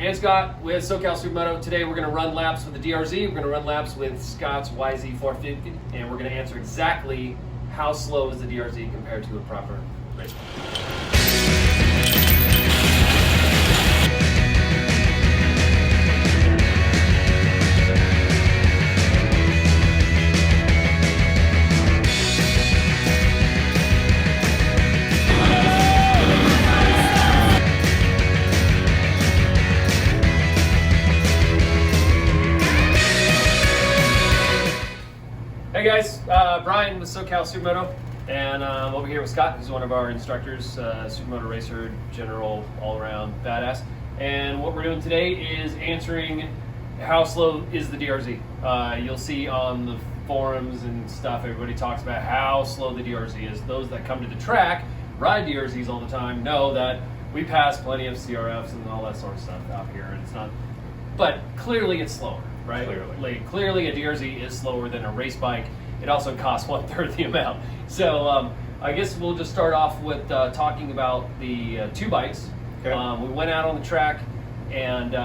Hey Scott, with SoCal Supermoto. Today we're going to run laps with the DRZ, we're going to run laps with Scott's YZ450, and we're going to answer exactly how slow is the DRZ compared to a proper race bike. Hey guys, Brian with SoCal Supermoto, and I'm over here with Scott, who's one of our instructors, supermoto racer, general, all-around badass. And what we're doing today is answering how slow is the DRZ. You'll see on the forums and stuff, everybody talks about how slow the DRZ is. Those that come to the track, ride DRZs all the time, know that we pass plenty of CRFs and all that sort of stuff out here, and it's not, but clearly it's slower. Right? Clearly a DRZ is slower than a race bike. It also costs 1/3 the amount. So I guess we'll just start off with talking about the two bikes. Okay. We went out on the track and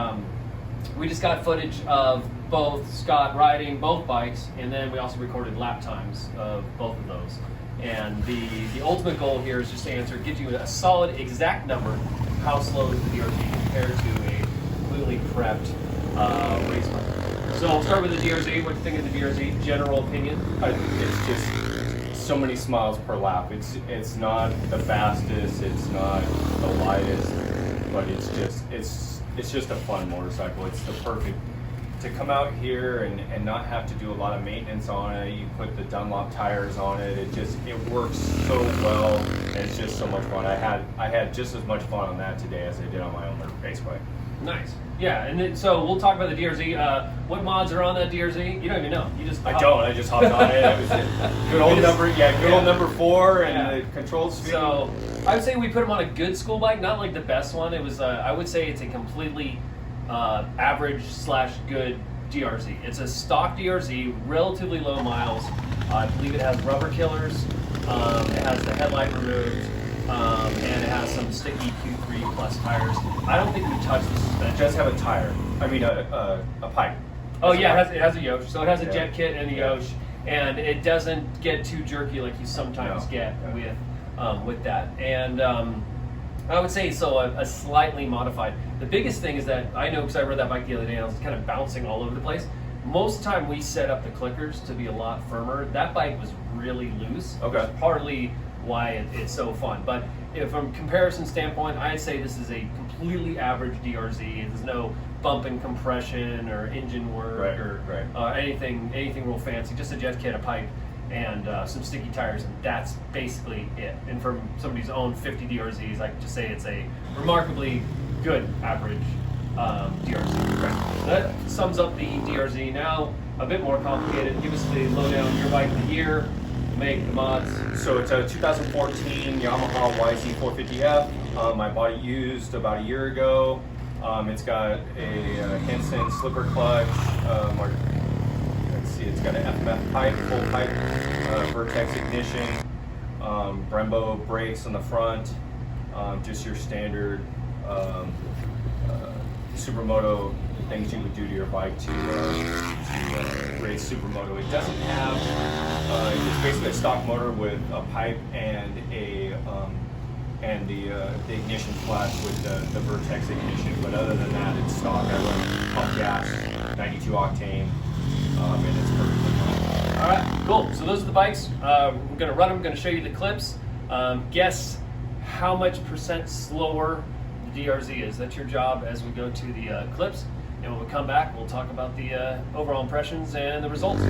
we just got footage of both Scott riding both bikes, and then we also recorded lap times of both of those. And the ultimate goal here is just to answer, give you a solid exact number, how slow is the DRZ compared to a completely prepped race bike. So I'll start with the DRZ. What do you think of the DRZ? General opinion? I think it's just so many miles per lap. It's not the fastest, it's not the lightest, but it's just a fun motorcycle. It's the perfect to come out here and not have to do a lot of maintenance on it. You put the Dunlop tires on it. It works so well, and it's just so much fun. I had just as much fun on that today as I did on my own race bike. Nice. Yeah, and then, so we'll talk about the DRZ. What mods are on that DRZ? You don't even know. You just I just hopped on it. It was good old number 4 and the controlled speed. So I would say we put them on a good school bike, not like the best one. It was I would say it's a completely average / good DRZ. It's a stock DRZ, relatively low miles. I believe it has rubber killers. It has the headlight removed. And it has some sticky Q3 plus tires. I don't think we touched the suspension. It does have a tire. I mean a pipe. Oh yeah, it has a yoke. So it has a jet kit and a yoke, and it doesn't get too jerky like you sometimes get with that. And I would say so a slightly modified. The biggest thing is that I know, because I rode that bike the other day and I was kind of bouncing all over the place. Most of the time we set up the clickers to be a lot firmer. That bike was really loose. Okay. Which is partly why it's so fun. But if from comparison standpoint, I'd say this is a completely average DRZ. There's no bump and compression or engine work or anything real fancy. Just a jet kit, a pipe, and some sticky tires, and that's basically it. And from somebody's own 50 DRZs, I could just say it's a remarkably good average DRZ. Right. That sums up the DRZ. Now a bit more complicated. Give us the lowdown. Your bike, the year, make, the mods. So it's a 2014 Yamaha YZ450F. I bought it used about a year ago. It's got a Henson slipper clutch. Let's see, it's got an FMF pipe, full pipe, Vertex ignition, Brembo brakes on the front, just your standard supermoto things you would do to your bike to race supermoto. It doesn't have. It's basically a stock motor with a pipe and the ignition flash with the Vertex ignition. But other than that, it's stock. I run pump gas, 92 octane, and it's perfectly fine. All right, cool. So those are the bikes. We're gonna run them. Going to show you the clips. Guess how much % slower the DRZ is. That's your job as we go to the clips. And when we come back, we'll talk about the overall impressions and the results.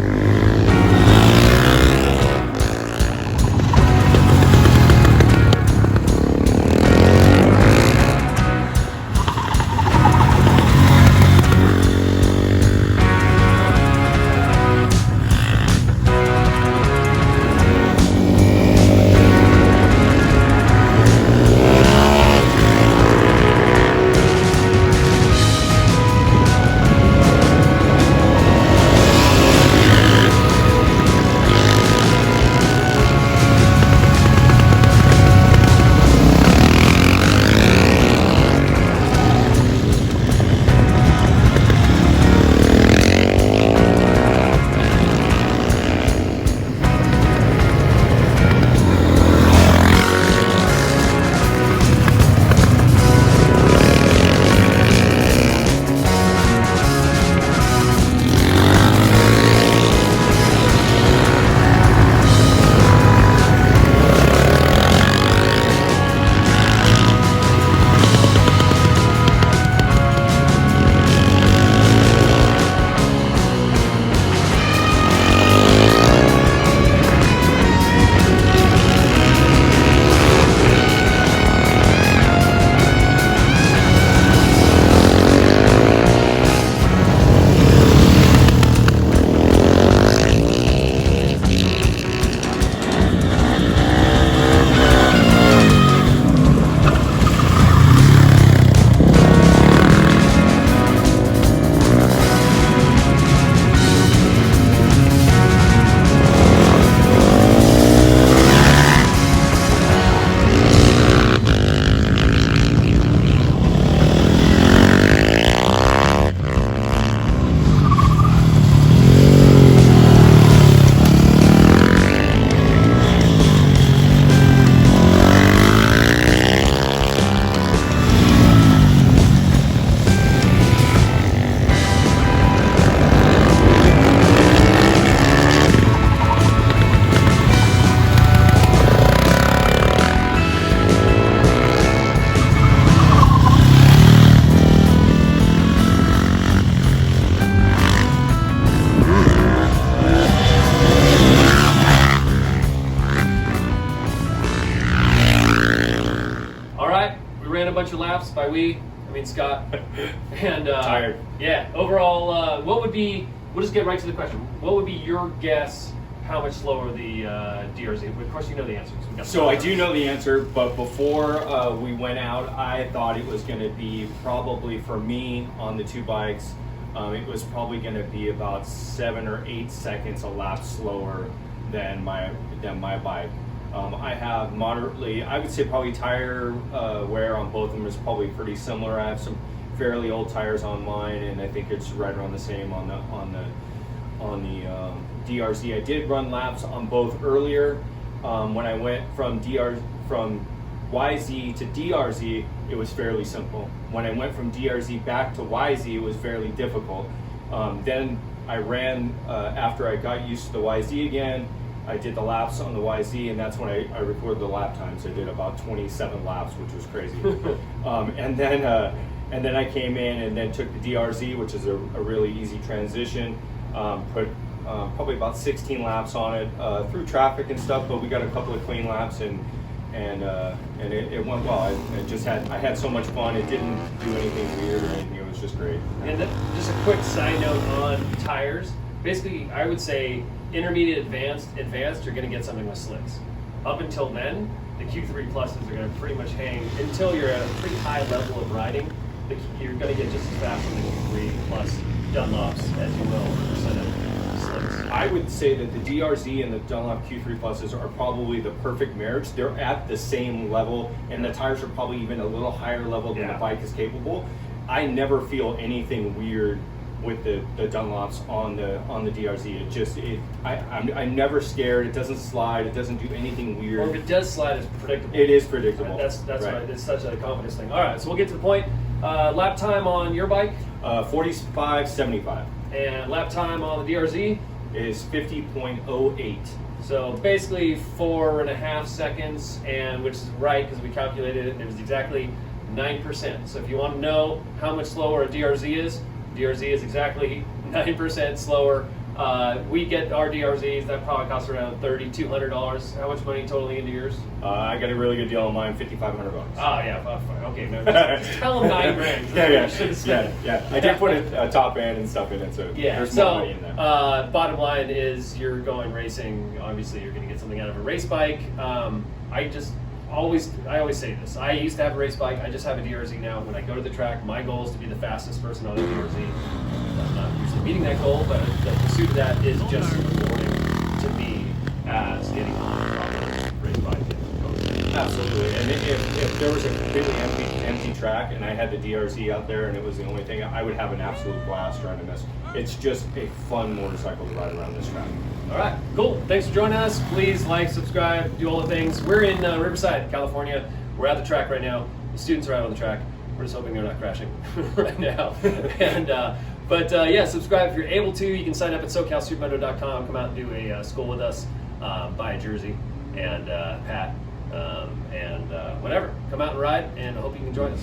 bunch of laps. By we, I mean Scott. And Tired. Yeah. Overall, what would be? We'll just get right to the question. What would be your guess? How much slower the DRZ? Of course, you know the answer. So I do know the answer, but before we went out, I thought it was going to be probably for me on the two bikes. It was probably going to be about 7 or 8 seconds a lap slower than my bike. I have moderately, I would say probably tire wear on both of them is probably pretty similar. I have some fairly old tires on mine, and I think it's right around the same on the DRZ. I did run laps on both earlier. When I went from YZ to DRZ, it was fairly simple. When I went from DRZ back to YZ, it was fairly difficult. Then I ran, after I got used to the YZ again, I did the laps on the YZ, and that's when I recorded the lap times. I did about 27 laps, which was crazy. And then I came in and then took the DRZ, which is a really easy transition. Put probably about 16 laps on it through traffic and stuff, but we got a couple of clean laps, and it went well. I had so much fun. It didn't do anything weird or anything. It was just great. And just a quick side note on tires. Basically, I would say intermediate, advanced, you're going to get something with slicks. Up until then, the Q3 pluses are going to pretty much hang until you're at a pretty high level of riding. You're going to get just as fast on the Q3 plus Dunlops as you will with a set of slicks. I would say that the DRZ and the Dunlop Q3 pluses are probably the perfect marriage. They're at the same level, and the tires are probably even a little higher level than the bike is capable. I never feel anything weird with the Dunlops on the DRZ. I'm never scared. It doesn't slide. It doesn't do anything weird. Or if it does slide, it's predictable. It is predictable. That's right. It's such a confidence thing. All right, so we'll get to the point. Lap time on your bike? 45.75. And lap time on the DRZ? Is 50.08. So basically 4.5 seconds, and which is right because we calculated it. It was exactly 9%. So if you want to know how much slower a DRZ is exactly 9% slower. We get our DRZs, that probably costs around $3,200. How much money totally into yours? I got a really good deal on mine, $5,500. Oh yeah, fine. Okay, no, just tell them $9,000. Yeah. I did put a top end and stuff in it, so there's more money in there. Bottom line is you're going racing. Obviously, you're going to get something out of a race bike. I always say this. I used to have a race bike. I just have a DRZ now. When I go to the track, my goal is to be the fastest person on a DRZ. I'm not usually meeting that goal, but the pursuit of that is just as rewarding to me as getting on a proper race bike. Absolutely. And if there was a completely empty track and I had the DRZ out there and it was the only thing, I would have an absolute blast riding this. It's just a fun motorcycle to ride around this track. All right, cool. Thanks for joining us. Please like, subscribe, do all the things. We're in Riverside, California. We're at the track right now. The students are out on the track. We're just hoping they're not crashing right now. But subscribe if you're able to. You can sign up at SoCalSupermoto.com. Come out and do a school with us. Buy a jersey and hat and whatever. Come out and ride, and I hope you can join us.